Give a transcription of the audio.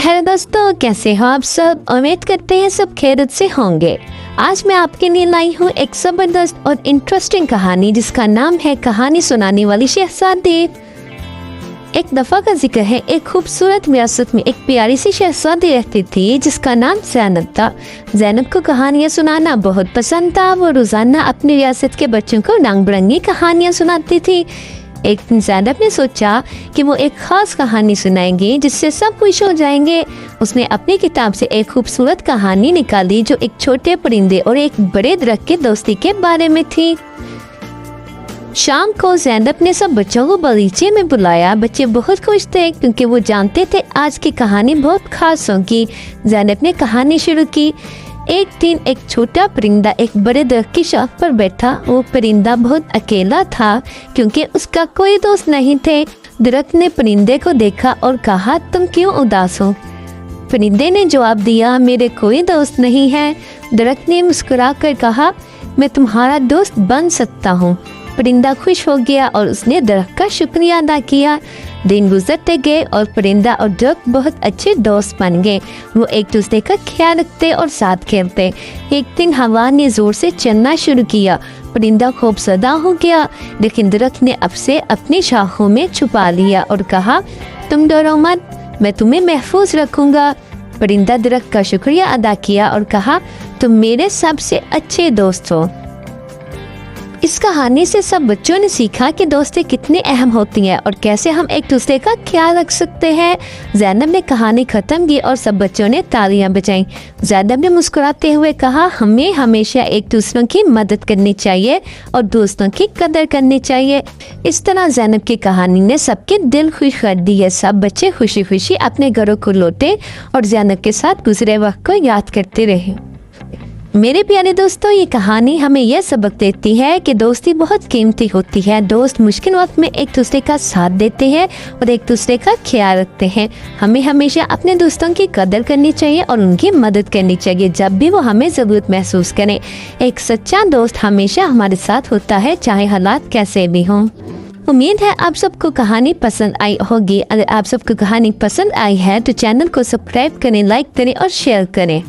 Hello दोस्तों, कैसे हो आप सब। उम्मीद करते हैं सब खैरियत से होंगे। आज मैं आपके लिए लाई हूँ एक जबरदस्त और इंटरेस्टिंग कहानी जिसका नाम है कहानी सुनाने वाली शहजादी। एक दफ़ा का जिक्र है, एक खूबसूरत रियासत में एक प्यारी सी शहजादी रहती थी जिसका नाम ज़ैनब था। ज़ैनब को कहानियाँ सुनाना बहुत पसंद था। वो रोज़ाना अपनी रियासत के बच्चों को रंग बिरंगी कहानियाँ सुनाती थी। एक दिन ज़ैनब ने सोचा कि वो एक ख़ास कहानी सुनाएंगी जिससे सब खुश हो जाएंगे। उसने अपनी किताब से एक खूबसूरत कहानी निकाली जो एक छोटे परिंदे और एक बड़े दरख्त की दोस्ती के बारे में थी। शाम को ज़ैनब ने सब बच्चों को बगीचे में बुलाया। बच्चे बहुत खुश थे क्योंकि वो जानते थे आज की कहानी बहुत खास होगी। ज़ैनब ने कहानी शुरू की। एक दिन एक छोटा परिंदा एक बड़े दरख्त की शाख पर बैठा। वो परिंदा बहुत अकेला था क्योंकि उसका कोई दोस्त नहीं थे। दरख्त ने परिंदे को देखा और कहा, तुम क्यों उदास हो? परिंदे ने जवाब दिया, मेरे कोई दोस्त नहीं है। दरख्त ने मुस्कुराकर कहा, मैं तुम्हारा दोस्त बन सकता हूँ। परिंदा खुश हो गया और उसने दरख्त का शुक्रिया अदा किया। दिन गुजरते गए और परिंदा और दरख्त बहुत अच्छे दोस्त बन गए। वो एक दूसरे का ख्याल रखते और साथ खेलते। एक दिन हवा ने जोर से चलना शुरू किया। परिंदा खौफजदा हो गया, लेकिन दरख्त ने अब से अपनी शाखों में छुपा लिया और कहा, तुम डरो मत, मैं तुम्हें महफूज रखूंगा। परिंदा दरख्त का शुक्रिया अदा किया और कहा, तुम मेरे सबसे अच्छे दोस्त हो। इस कहानी से सब बच्चों ने सीखा कि दोस्ती कितनी अहम होती है और कैसे हम एक दूसरे का ख्याल रख सकते हैं। ज़ैनब ने कहानी ख़त्म की और सब बच्चों ने तालियां बजाईं। ज़ैनब ने मुस्कुराते हुए कहा, हमें हमेशा एक दूसरों की मदद करनी चाहिए और दोस्तों की कदर करनी चाहिए। इस तरह ज़ैनब की कहानी ने सबके दिल खुश कर दिए। सब बच्चे खुशी खुशी अपने घरों को लौटे और ज़ैनब के साथ गुजरे वक्त को याद करते रहे। मेरे प्यारे दोस्तों, ये कहानी हमें यह सबक देती है कि दोस्ती बहुत कीमती होती है। दोस्त मुश्किल वक्त में एक दूसरे का साथ देते हैं और एक दूसरे का ख्याल रखते हैं। हमें हमेशा अपने दोस्तों की कदर करनी चाहिए और उनकी मदद करनी चाहिए जब भी वो हमें ज़रूरत महसूस करें। एक सच्चा दोस्त हमेशा हमारे साथ होता है, चाहे हालात कैसे भी हों। उम्मीद है आप सबको कहानी पसंद आई होगी। अगर आप सबको कहानी पसंद आई है तो चैनल को सब्सक्राइब करें, लाइक करें और शेयर करें।